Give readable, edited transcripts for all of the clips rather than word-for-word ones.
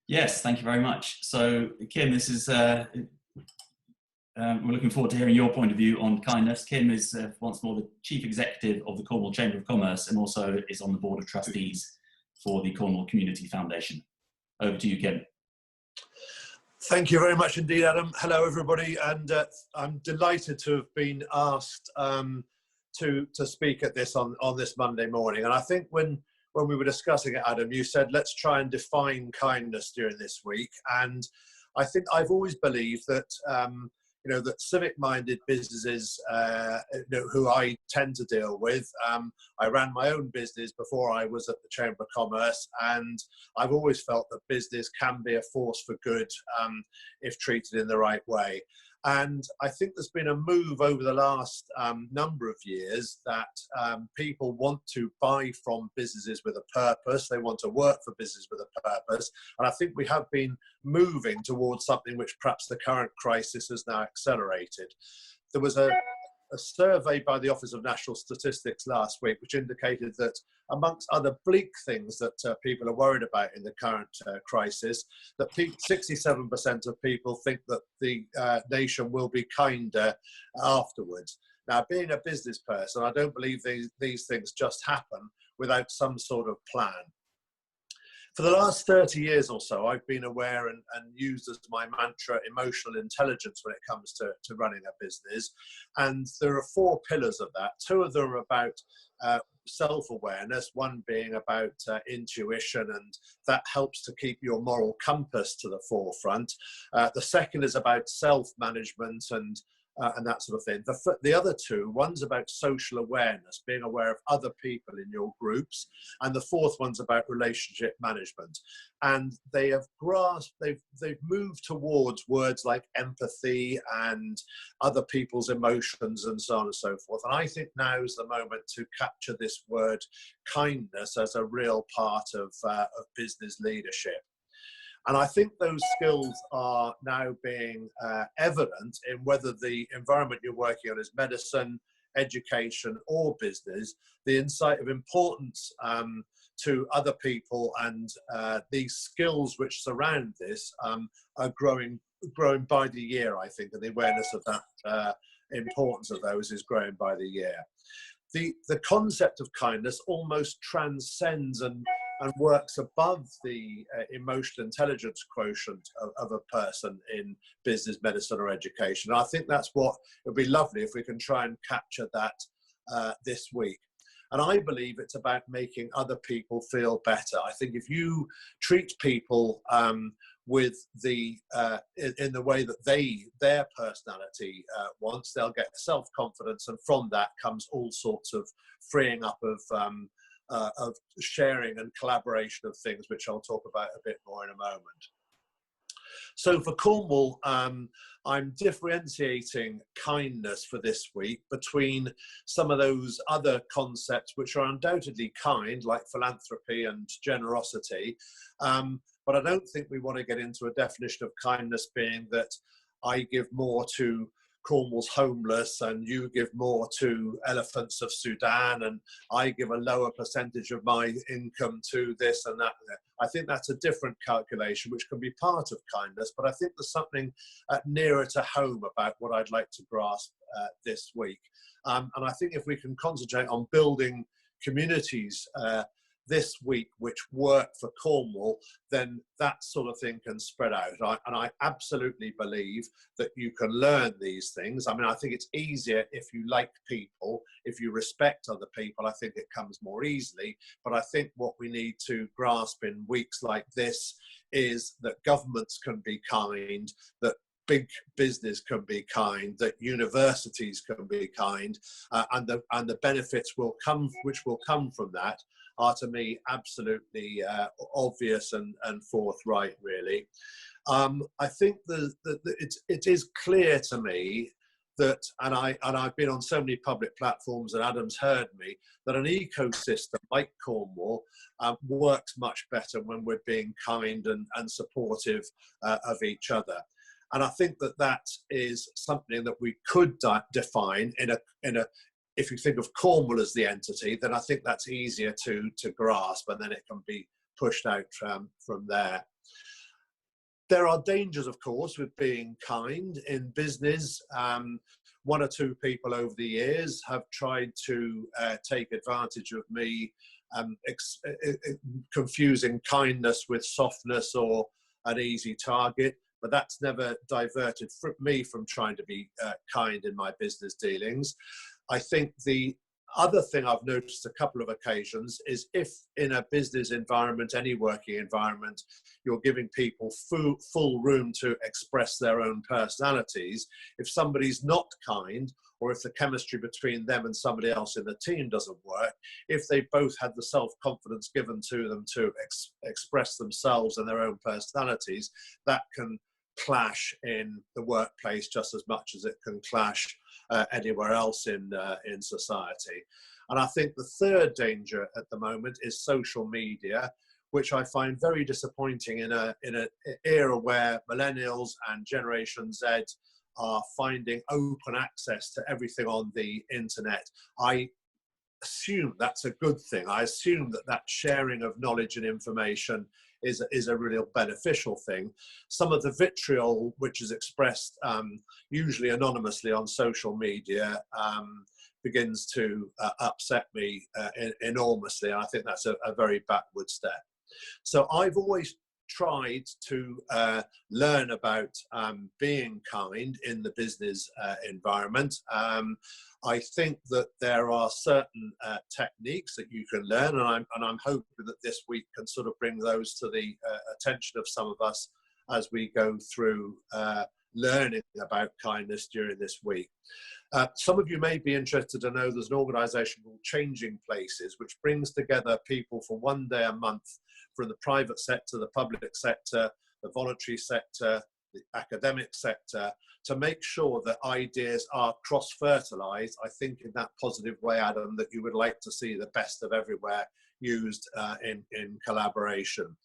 Yes, thank you very much. So, Kim, this is we're looking forward to hearing your point of view on kindness. Kim is once more the Chief Executive of the Cornwall Chamber of Commerce and also is on the Board of Trustees for the Cornwall Community Foundation. Over to you, Kim. Thank you very much indeed, Adam. Hello, everybody, and I'm delighted to have been asked to speak at this on this Monday morning. And I think when we were discussing it, Adam, you said let's try and define kindness during this week. And I think I've always believed that that civic-minded businesses, who I tend to deal with. I ran my own business before I was at the Chamber of Commerce, and I've always felt that business can be a force for good if treated in the right way. And I think there's been a move over the last number of years that people want to buy from businesses with a purpose. They want to work for business with a purpose. And I think we have been moving towards something which perhaps the current crisis has now accelerated. There was a survey by the Office of National Statistics last week, which indicated that amongst other bleak things that people are worried about in the current crisis, that 67% of people think that the nation will be kinder afterwards. Now, being a business person, I don't believe these things just happen without some sort of plan. For the last 30 years or so, I've been aware and used as my mantra emotional intelligence when it comes to running a business. And there are 4 pillars of that. 2 of them are about self-awareness, one being about intuition, and that helps to keep your moral compass to the forefront. The second is about self-management and that sort of thing. The other 2, one's about social awareness, being aware of other people in your groups, and the 4th one's about relationship management. And they have grasped, they've moved towards words like empathy and other people's emotions and so on and so forth. And I think now's the moment to capture this word kindness as a real part of business leadership. And I think those skills are now being evident in whether the environment you're working on is medicine, education, or business. The insight of importance to other people and these skills which surround this are growing by the year, I think, and the awareness of that importance of those is growing by the year. The concept of kindness almost transcends and works above the emotional intelligence quotient of a person in business, medicine, or education. And I think that's what it would be lovely if we can try and capture that this week. And I believe it's about making other people feel better. I think if you treat people with in the way that their personality wants, they'll get self-confidence, and from that comes all sorts of freeing up of sharing and collaboration of things, which I'll talk about a bit more in a moment. So for Cornwall, I'm differentiating kindness for this week between some of those other concepts which are undoubtedly kind, like philanthropy and generosity. But I don't think we want to get into a definition of kindness being that I give more to Cornwall's homeless and you give more to elephants of Sudan and I give a lower percentage of my income to this and that. I think that's a different calculation which can be part of kindness, but I think there's something nearer to home about what I'd like to grasp this week. And I think if we can concentrate on building communities this week which work for Cornwall, then that sort of thing can spread out. And I absolutely believe that you can learn these things. I mean, I think it's easier if you like people, if you respect other people, I think it comes more easily. But I think what we need to grasp in weeks like this is that governments can be kind, that big business can be kind, that universities can be kind, and the benefits which will come from that are to me absolutely obvious and forthright, really. I think it is clear to me that, and I've been on so many public platforms, and Adam's heard me, that an ecosystem like Cornwall works much better when we're being kind and supportive of each other. And I think that is something that we could define in a if you think of Cornwall as the entity, then I think that's easier to grasp, and then it can be pushed out from there. There are dangers, of course, with being kind in business. One or two people over the years have tried to take advantage of me, confusing kindness with softness or an easy target. But that's never diverted me from trying to be kind in my business dealings. I think the other thing I've noticed a couple of occasions is if in a business environment, any working environment, you're giving people full room to express their own personalities, if somebody's not kind, or if the chemistry between them and somebody else in the team doesn't work, if they both had the self-confidence given to them to express themselves and their own personalities, that can clash in the workplace just as much as it can clash anywhere else in society. And I think the third danger at the moment is social media, which I find very disappointing in an era where millennials and Generation Z are finding open access to everything on the internet. I assume that's a good thing. I assume that that sharing of knowledge and information is a real beneficial thing. Some of the vitriol which is expressed usually anonymously on social media begins to upset me enormously, and I think that's a very backward step. So I've always tried to learn about being kind in the business environment. I think that there are certain techniques that you can learn, and I'm hoping that this week can sort of bring those to the attention of some of us as we go through learning about kindness during this week. Some of you may be interested to know there's an organisation called Changing Places, which brings together people for one day a month from the private sector, the public sector, the voluntary sector, the academic sector, to make sure that ideas are cross-fertilised, I think in that positive way, Adam, that you would like to see the best of everywhere used in collaboration.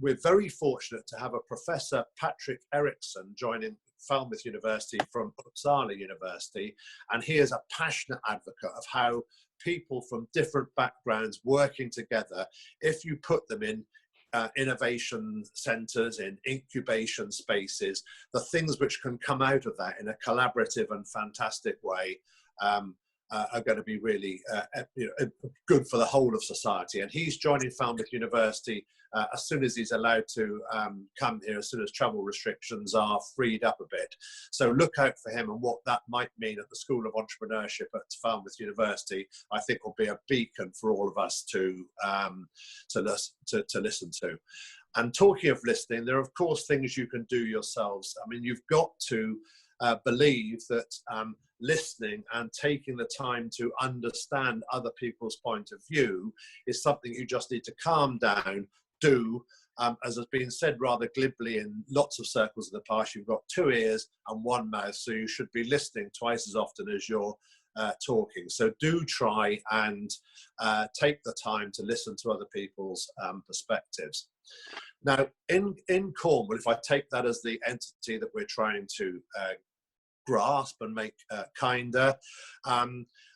We're very fortunate to have a Professor Patrick Eriksson joining Falmouth University from Uppsala University, and he is a passionate advocate of how people from different backgrounds working together, if you put them in innovation centres, in incubation spaces, the things which can come out of that in a collaborative and fantastic way are going to be really good for the whole of society. And he's joining Falmouth University as soon as he's allowed to come here, as soon as travel restrictions are freed up a bit. So look out for him and what that might mean at the School of Entrepreneurship at Falmouth University. I think will be a beacon for all of us to listen to. And talking of listening, there are of course things you can do yourselves. I mean, you've got to believe that listening and taking the time to understand other people's point of view is something you just need to calm down, do. As has been said rather glibly in lots of circles in the past, you've got 2 ears and 1 mouth, so you should be listening twice as often as you're talking. So do try and take the time to listen to other people's perspectives. Now, in Cornwall, if I take that as the entity that we're trying to grasp and make kinder,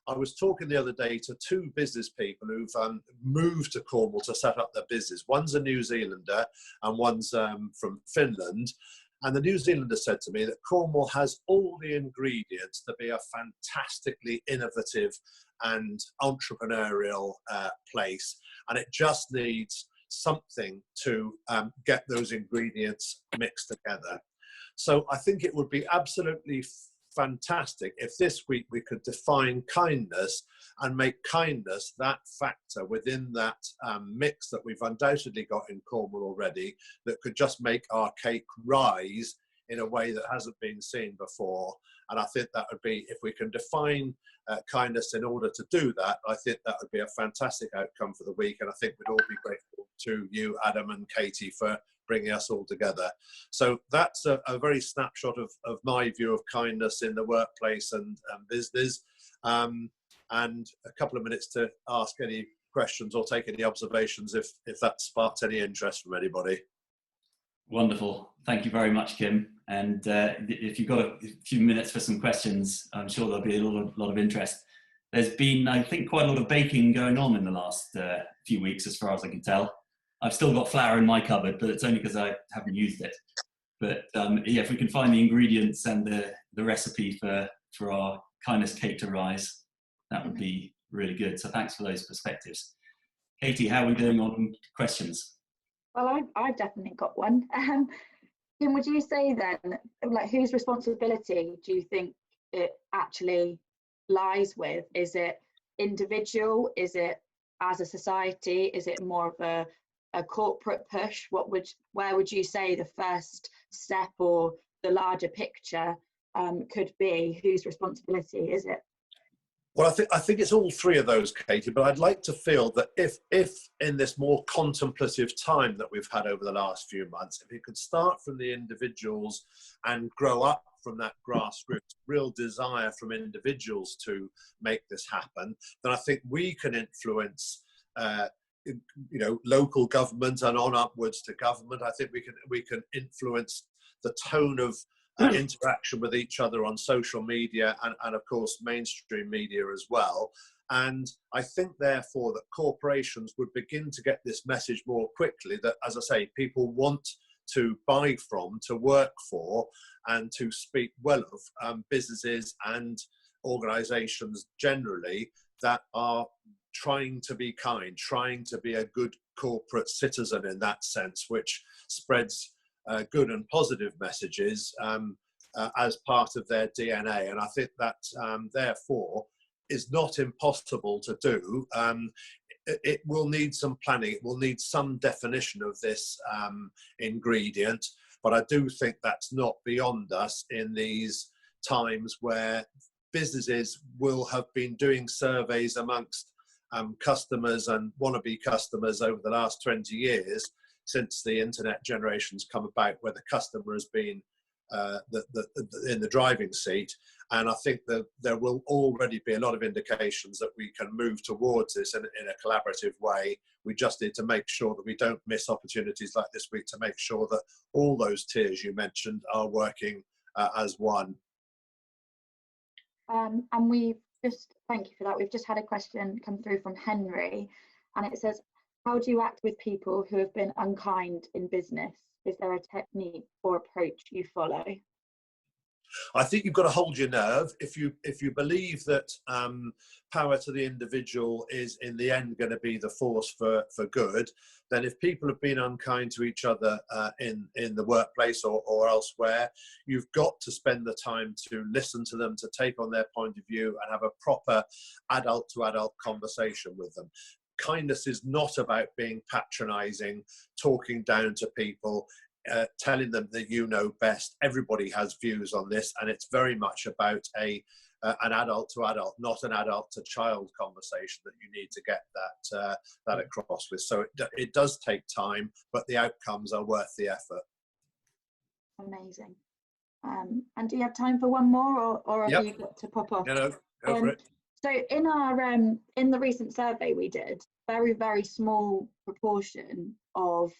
I was talking the other day to 2 business people who've moved to Cornwall to set up their business. One's a New Zealander and one's from Finland. And the New Zealander said to me that Cornwall has all the ingredients to be a fantastically innovative and entrepreneurial place. And it just needs something to get those ingredients mixed together. So I think it would be absolutely fantastic if this week we could define kindness and make kindness that factor within that mix that we've undoubtedly got in Cornwall already, that could just make our cake rise in a way that hasn't been seen before. And I think that would be, if we can define kindness in order to do that, I think that would be a fantastic outcome for the week. And I think we'd all be grateful to you, Adam and Katie, for bringing us all together. So that's a very snapshot of my view of kindness in the workplace and business. And a couple of minutes to ask any questions or take any observations if that sparks any interest from anybody. Wonderful. Thank you very much, Kim. And if you've got a few minutes for some questions, I'm sure there'll be a lot of interest. There's been, I think, quite a lot of baking going on in the last few weeks, as far as I can tell. I've still got flour in my cupboard, but it's only because I haven't used it. But yeah, if we can find the ingredients and the recipe for our kindness cake to rise, that would be really good. So thanks for those perspectives. Katie, how are we doing on questions? Well, I've definitely got one. Kim, would you say then, like, whose responsibility do you think it actually lies with? Is it individual? Is it as a society? Is it more of a corporate push? Where would you say the first step or the larger picture could be? Whose responsibility is it? Well, I think it's all three of those, Katie, but I'd like to feel that if in this more contemplative time that we've had over the last few months, if we could start from the individuals and grow up from that grassroots real desire from individuals to make this happen, then I think we can influence local government and on upwards to government. I think we can influence the tone of interaction with each other on social media and of course mainstream media as well. And I think therefore that corporations would begin to get this message more quickly, that, as I say, people want to buy from, to work for, and to speak well of businesses and organizations generally that are trying to be kind, trying to be a good corporate citizen in that sense, which spreads good and positive messages as part of their DNA. And I think that therefore is not impossible to do. It will need some planning, it will need some definition of this ingredient, but I do think that's not beyond us in these times where businesses will have been doing surveys amongst customers and wannabe customers over the last 20 years since the internet generation's come about, where the customer has been in the driving seat. And I think that there will already be a lot of indications that we can move towards this in a collaborative way. We just need to make sure that we don't miss opportunities like this week to make sure that all those tiers you mentioned are working as one. And thank you for that. We've just had a question come through from Henry, and it says, how do you act with people who have been unkind in business? Is there a technique or approach you follow? I think you've got to hold your nerve. If you believe that power to the individual is in the end going to be the force for good, then if people have been unkind to each other in the workplace or elsewhere, you've got to spend the time to listen to them, to take on their point of view and have a proper adult to adult conversation with them. Kindness is not about being patronizing, talking down to people, telling them that you know best. Everybody has views on this, and it's very much about an adult to adult, not an adult to child conversation that you need to get that across with. So it does take time, but the outcomes are worth the effort. Amazing. And do you have time for one more, or have you got to pop off? No, go for it. So in our in the recent survey we did, very small proportion of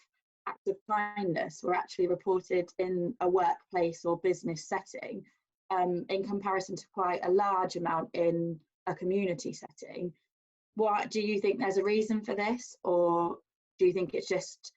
acts of kindness were actually reported in a workplace or business setting, in comparison to quite a large amount in a community setting. What do you think? There's a reason for this, or do you think it's just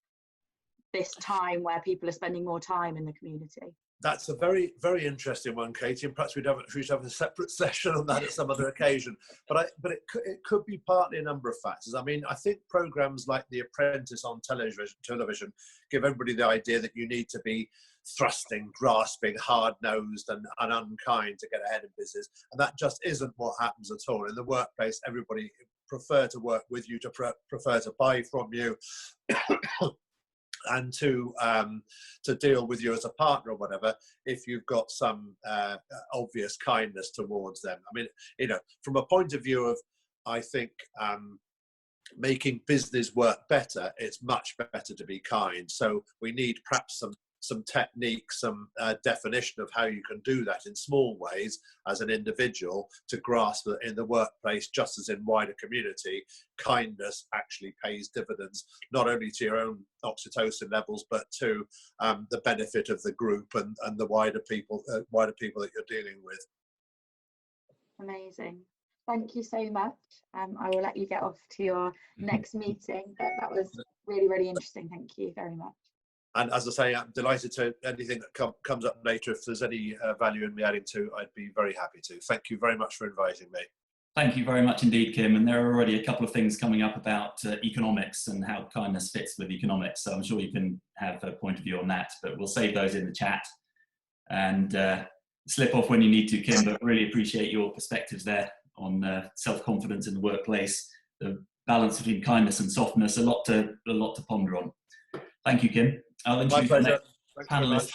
this time where people are spending more time in the community? That's a very, very interesting one, Katie, and perhaps we should have a separate session on that at some other occasion. But it could be partly a number of factors. I mean, I think programs like The Apprentice on television give everybody the idea that you need to be thrusting, grasping, hard-nosed and unkind to get ahead in business. And that just isn't what happens at all. In the workplace, everybody prefer to work with you, to prefer to buy from you. And to deal with you as a partner or whatever, if you've got some obvious kindness towards them. I mean, you know, from a point of view of, I think, making business work better, it's much better to be kind. So we need perhaps some technique, some definition of how you can do that in small ways as an individual to grasp that in the workplace, just as in wider community, kindness actually pays dividends, not only to your own oxytocin levels, but to the benefit of the group and the wider people that you're dealing with. Amazing. Thank you so much. I will let you get off to your next meeting, but that was really, really interesting. Thank you very much. And as I say, I'm delighted to anything that comes up later. If there's any value in me adding to, I'd be very happy to. Thank you very much for inviting me. Thank you very much indeed, Kim. And there are already a couple of things coming up about economics and how kindness fits with economics. So I'm sure you can have a point of view on that, but we'll save those in the chat and slip off when you need to, Kim, but really appreciate your perspectives there on self-confidence in the workplace, the balance between kindness and softness, a lot to ponder on. Thank you, Kim. I'll introduce the next panelist